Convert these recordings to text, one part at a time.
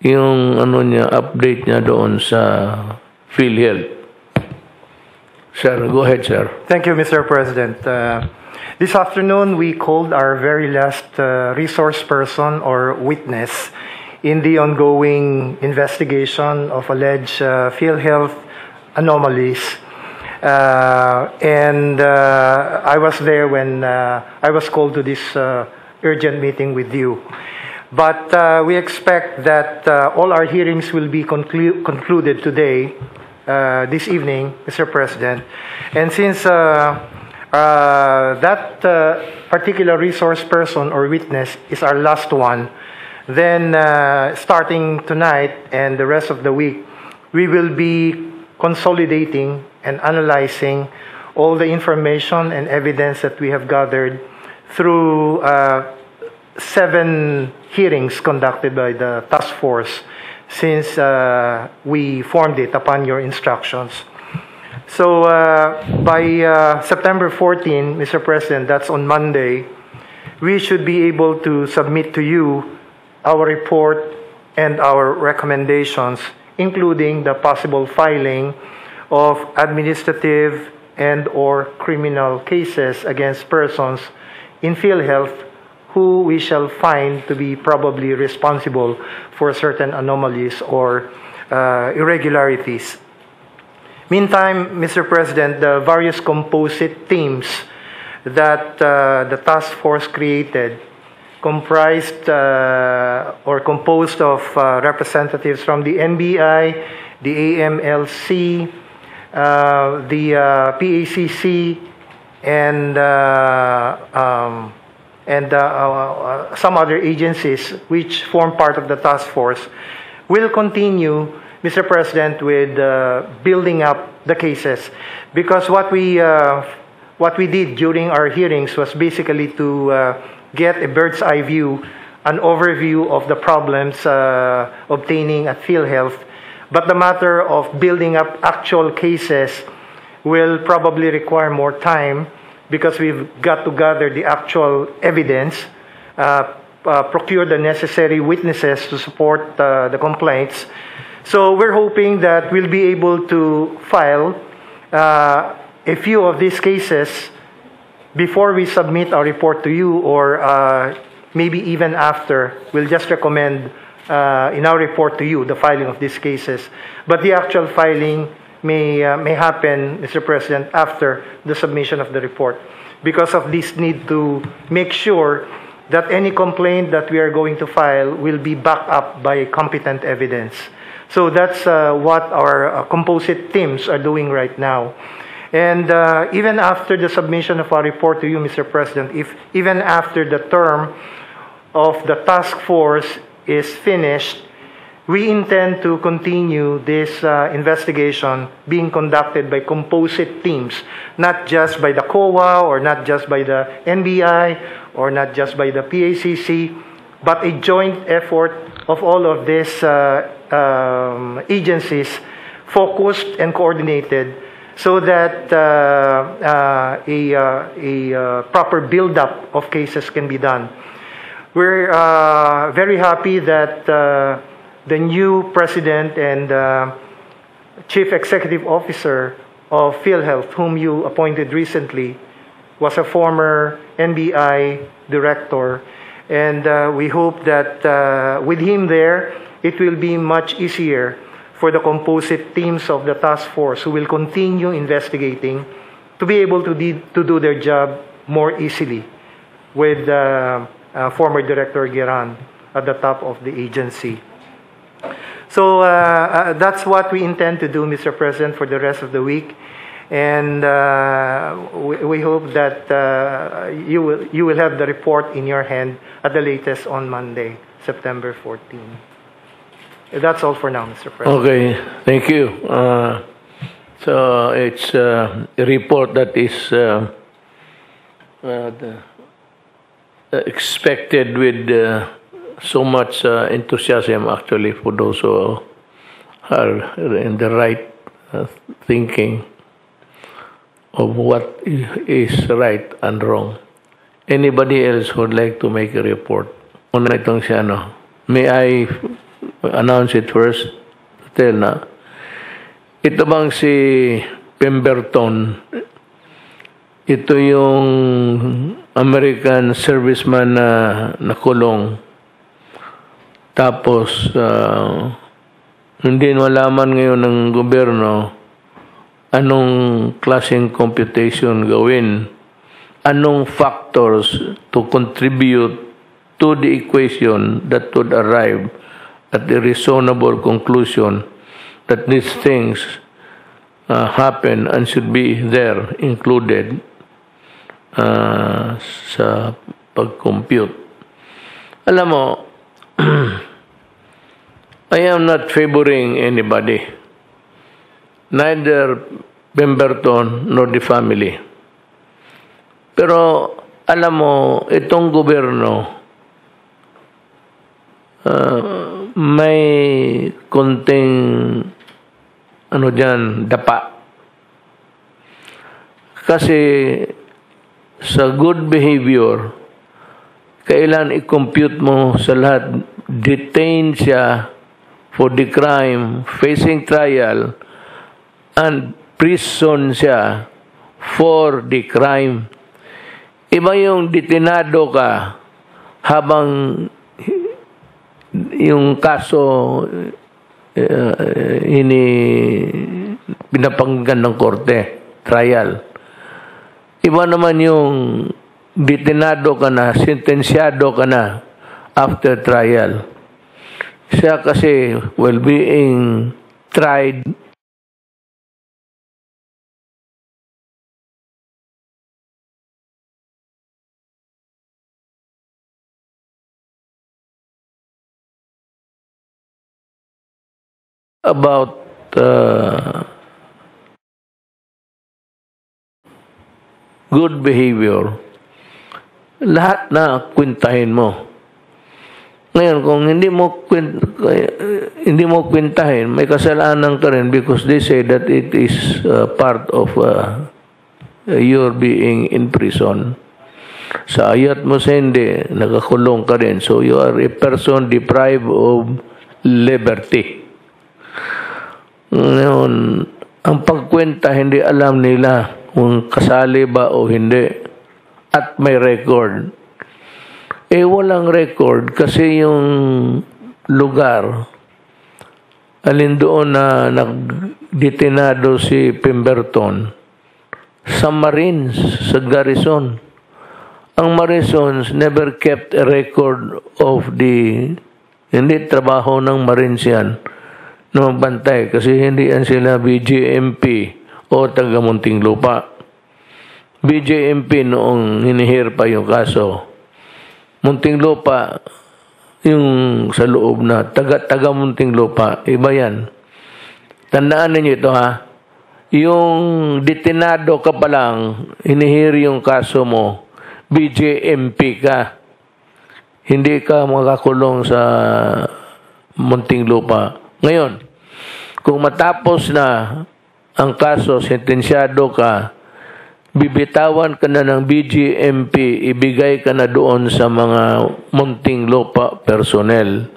yung ano niya, update niya doon sa PhilHealth. Sir, go ahead, sir. Thank you, Mr. President. This afternoon, we called our very last resource person or witness in the ongoing investigation of alleged PhilHealth anomalies. I was there when I was called to this urgent meeting with you. But we expect that all our hearings will be concluded today, this evening, Mr. President. And since that particular resource person or witness is our last one, then starting tonight and the rest of the week, we will be consolidating and analyzing all the information and evidence that we have gathered through 7 hearings conducted by the task force since we formed it upon your instructions. So by September 14, Mr. President, that's on Monday, we should be able to submit to you our report and our recommendations, including the possible filing of administrative and/or criminal cases against persons in PhilHealth who we shall find to be probably responsible for certain anomalies or irregularities. Meantime, Mr. President, the various composite teams that the task force created comprised or composed of representatives from the NBI, the AMLC, the PACC, and some other agencies which form part of the task force, will continue, Mr. President, with building up the cases. Because what we did during our hearings was basically to get a bird's eye view, an overview of the problems obtaining at PhilHealth. But the matter of building up actual cases will probably require more time because we've got to gather the actual evidence, procure the necessary witnesses to support the complaints. So we're hoping that we'll be able to file a few of these cases before we submit our report to you, or maybe even after. We'll just recommend in our report to you the filing of these cases. But the actual filing may happen, Mr. President, after the submission of the report, because of this need to make sure that any complaint that we are going to file will be backed up by competent evidence. So that's what our composite teams are doing right now. And even after the submission of our report to you, Mr. President, even after the term of the task force is finished, we intend to continue this investigation being conducted by composite teams, not just by the COA or not just by the NBI or not just by the PACC, but a joint effort of all of these agencies, focused and coordinated, so that a proper build-up of cases can be done. We're very happy that the new president and chief executive officer of PhilHealth, whom you appointed recently, was a former NBI director. And we hope that with him there, it will be much easier for the composite teams of the task force who will continue investigating to be able to do their job more easily with former Director Giran at the top of the agency. So that's what we intend to do, Mr. President, for the rest of the week. And we hope that you will have the report in your hand at the latest on Monday, September 14. That's all for now, Mr. President. Okay, thank you. So it's a report that is expected with so much enthusiasm, actually, for those who are in the right thinking of what is right and wrong. Anybody else would like to make a report on itong si ano? May I announce it first. Tell na, ito bang si Pemberton, ito yung American serviceman na nakulong. Tapos, hindi malaman ngayon ng gobyerno anong klaseng computation gawin, anong factors to contribute to the equation that would arrive at the reasonable conclusion that these things happen and should be there included sa pag-compute. Alam mo, I am not favoring anybody, neither Pemberton nor the family. Pero alam mo, itong gobyerno may konting dapa. Kasi sa good behavior, kailan i-compute mo sa lahat, detained siya for the crime, facing trial, and prison siya for the crime. Iba yung detenado ka habang yung kaso pinapanggan ng korte, trial. Iba naman yung detenado ka na, sentensyado ka na after trial. Siya kasi being tried about good behavior. Lahat na kwentahin mo. Ngayon, kung hindi mo kwentahin, may kasalanan ka rin because they say that it is part of your being in prison. Sa ayat mo sa hindi, nakakulong ka rin. So, you are a person deprived of liberty. Ngayon, ang pagkwenta, hindi alam nila kung kasali ba o hindi. At may record. Walang record kasi yung lugar, alin doon na nagdetenado si Pemberton, sa Marines, sa garrison. Ang Marines never kept a record of hindi trabaho ng Marines yan na magbantay kasi hindi yan sila BJMP o taga Muntinlupa. BJMP noong hinihir pa yung kaso. Muntinlupa, yung sa loob na taga Muntinlupa, iba yan. Tandaan ninyo ito ha. Yung detenado ka pa lang, hinihir yung kaso mo, BJMP ka. Hindi ka makakulong sa Muntinlupa. Ngayon, kung matapos na ang kaso, sentensyado ka, bibitawan ka na ng BGMP, ibigay ka na doon sa mga Muntinlupa personnel.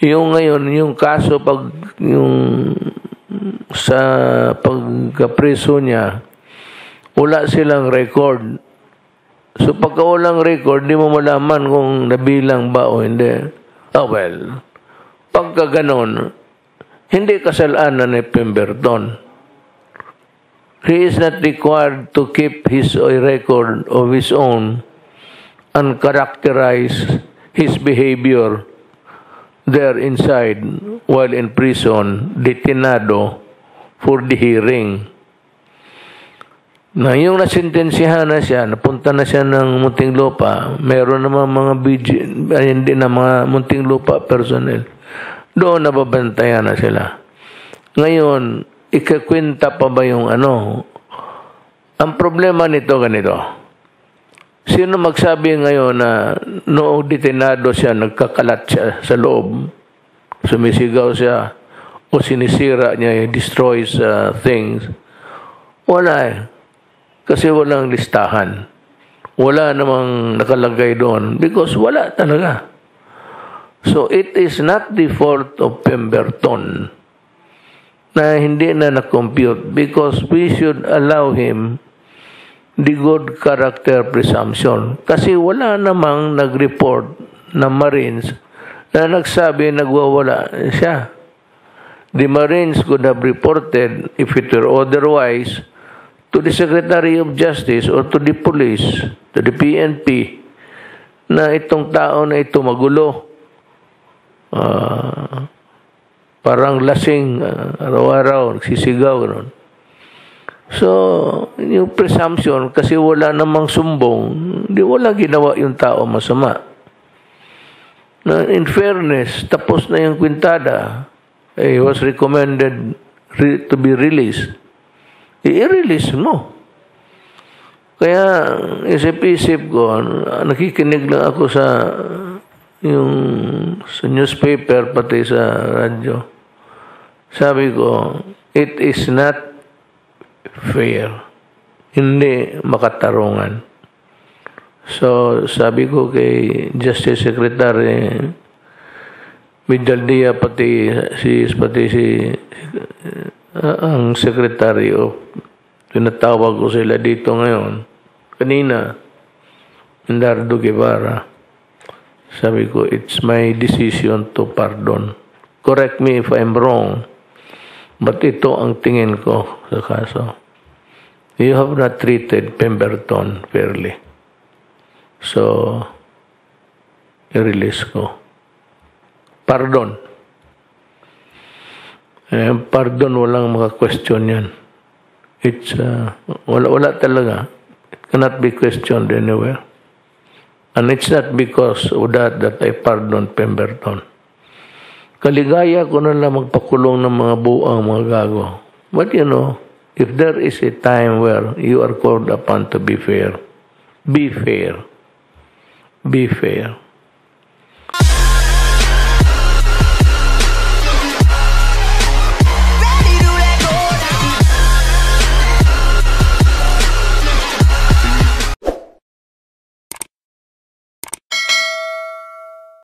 Yung ngayon, yung kaso sa pagkapreso niya, wala silang record. So pagka walang record, di mo malaman kung nabilang ba o hindi. Pagka ganon, hindi kasalanan ni Pemberton. He is not required to keep his record of his own and characterize his behavior there inside while in prison, detenado for the hearing. Na yung nasentensihan na siya, napunta na siya ng Muntinlupa, meron naman mga hindi na mga Muntinlupa personnel. Doon nababantayan na sila. Ngayon, ikakwenta pa ba yung Ang problema nito ganito. Sino magsabi ngayon na noong detenado siya, nagkakalat siya sa loob, sumisigaw siya, o sinisira niya, destroys things? Wala Kasi walang listahan. Wala namang nakalagay doon because wala talaga. So it is not the fault of Pemberton na hindi na na-compute because we should allow him the good character presumption. Kasi wala namang nag-report na Marines na nagsabi nagwawala siya. The Marines could have reported, if it were otherwise, to the Secretary of Justice or to the police, to the PNP, na itong tao na ito magulo. Parang lasing, araw-araw, nagsisigaw. Ganun. So, yung presumption, kasi wala namang sumbong, hindi wala ginawa yung tao masama. Na in fairness, tapos na yung kwintada, he was recommended to be released. I-release mo. Kaya, isip-isip ko, nakikinig lang ako sa newspaper, pati sa radyo. Sabi ko, it is not fair. Hindi makatarungan. So, sabi ko kay Justice Secretary Vidaldia, pati ang Secretary of, tinatawag ko sila dito ngayon, kanina, Indardo Guevara. Sabi ko, it's my decision to pardon. Correct me if I'm wrong, but ito ang tingin ko sa kaso. You have not treated Pemberton fairly. So, i-release ko. Pardon. Pardon, walang maka-question yan. It's, wala talaga. It cannot be questioned anywhere. And it's not because of that I pardon Pemberton. Kaligaya ko na lang magpakulong ng mga buang mga gago. But you know, if there is a time where you are called upon to be fair, be fair. Be fair.